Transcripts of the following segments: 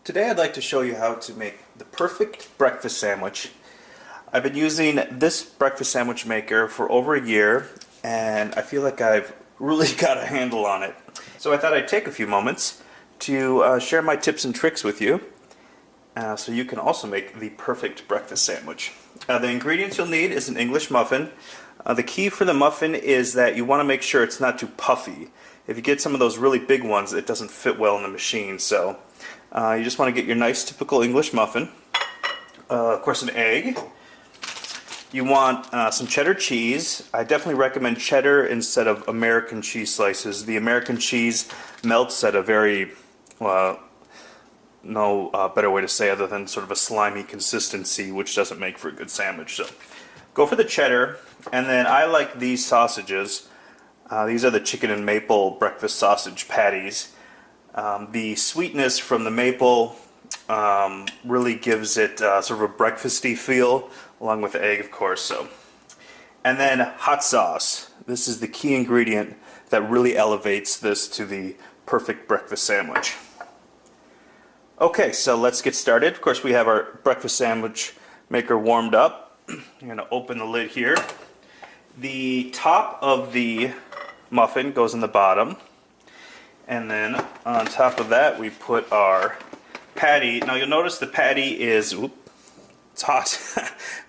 Today I'd like to show you how to make the perfect breakfast sandwich. I've been using this breakfast sandwich maker for over a year and I feel like I've really got a handle on it. So I thought I'd take a few moments to share my tips and tricks with you so you can also make the perfect breakfast sandwich. The ingredients you'll need is an English muffin. The key for the muffin is that you want to make sure it's not too puffy. If you get some of those really big ones, it doesn't fit well in the machine. So you just want to get your nice typical English muffin. Of course, an egg. You want some cheddar cheese. I definitely recommend cheddar instead of American cheese slices. The American cheese melts at a very, no better way to say other than sort of a slimy consistency, which doesn't make for a good sandwich. So go for the cheddar, and then I like these sausages. These are the chicken and maple breakfast sausage patties. The sweetness from the maple really gives it sort of a breakfasty feel, along with the egg, of course. So, and then hot sauce. This is the key ingredient that really elevates this to the perfect breakfast sandwich. Okay, so let's get started. Of course, we have our breakfast sandwich maker warmed up. I'm going to open the lid here. The top of the muffin goes in the bottom, and then on top of that we put our patty. Now you'll notice the patty is, it's hot.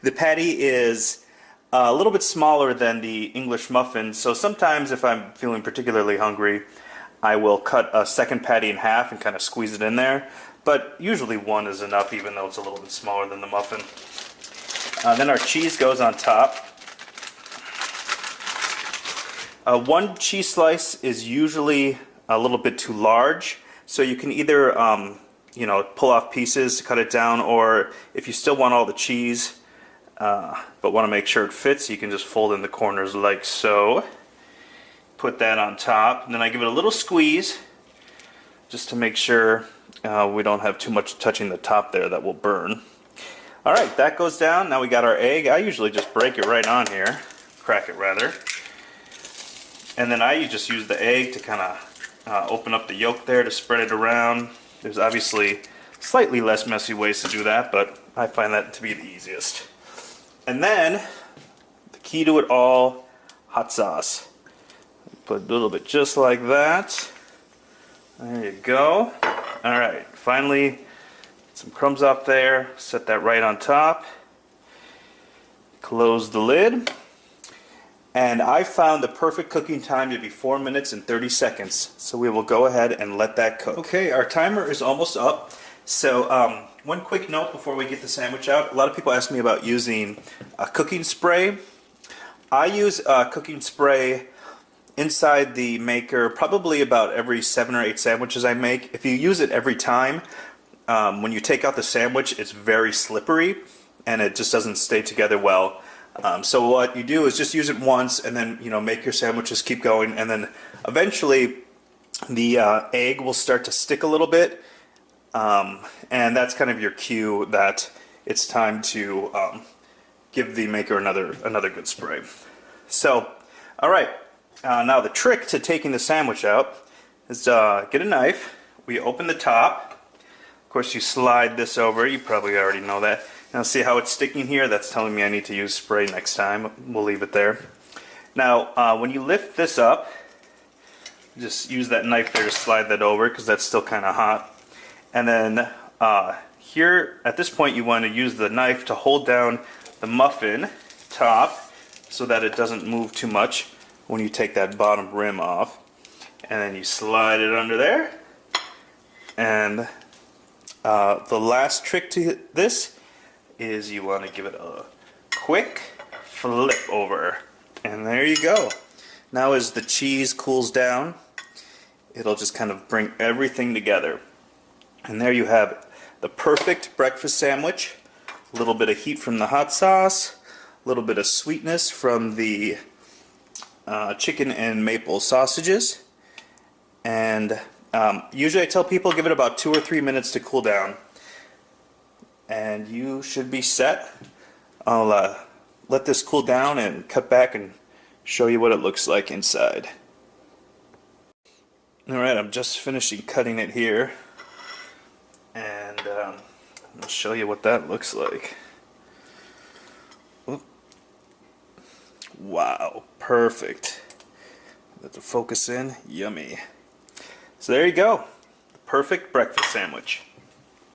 The patty is a little bit smaller than the English muffin, so sometimes if I'm feeling particularly hungry I will cut a second patty in half and kind of squeeze it in there, but usually one is enough even though it's a little bit smaller than the muffin. Then our cheese goes on top. One cheese slice is usually a little bit too large, so you can either pull off pieces to cut it down, or if you still want all the cheese but want to make sure it fits, you can just fold in the corners like so. Put that on top, and then I give it a little squeeze just to make sure we don't have too much touching the top there that will burn. Alright, that goes down. Now we got our egg. I usually just break it right on here, crack it rather. And then I just use the egg to kind of open up the yolk there to spread it around. There's obviously slightly less messy ways to do that, but I find that to be the easiest. And then, the key to it all, hot sauce. Put a little bit just like that. There you go. Alright, finally, some crumbs off there. Set that right on top. Close the lid. And I found the perfect cooking time to be 4 minutes and 30 seconds. So we will go ahead and let that cook. Okay, our timer is almost up. So one quick note before we get the sandwich out. A lot of people ask me about using a cooking spray. I use a cooking spray inside the maker probably about every 7 or 8 sandwiches I make. If you use it every time, when you take out the sandwich, it's very slippery and it just doesn't stay together well. So what you do is just use it once and then make your sandwiches, keep going, and then eventually the egg will start to stick a little bit, and that's kind of your cue that it's time to give the maker another good spray. So alright, now the trick to taking the sandwich out is get a knife. We open the top. Of course you slide this over, you probably already know that. Now see how it's sticking here? That's telling me I need to use spray next time. We'll leave it there. Now when you lift this up, just use that knife there to slide that over because that's still kind of hot. And then here at this point you want to use the knife to hold down the muffin top so that it doesn't move too much when you take that bottom rim off. And then you slide it under there. And the last trick to this is you want to give it a quick flip over, and there you go. Now as the cheese cools down, it'll just kind of bring everything together, and there you have the perfect breakfast sandwich. A little bit of heat from the hot sauce, a little bit of sweetness from the chicken and maple sausages, and usually I tell people give it about 2 or 3 minutes to cool down. And you should be set. I'll let this cool down and cut back and show you what it looks like inside. Alright, I'm just finishing cutting it here. And I'll show you what that looks like. Oop. Wow, perfect. Let the focus in. Yummy. So there you go. Perfect breakfast sandwich.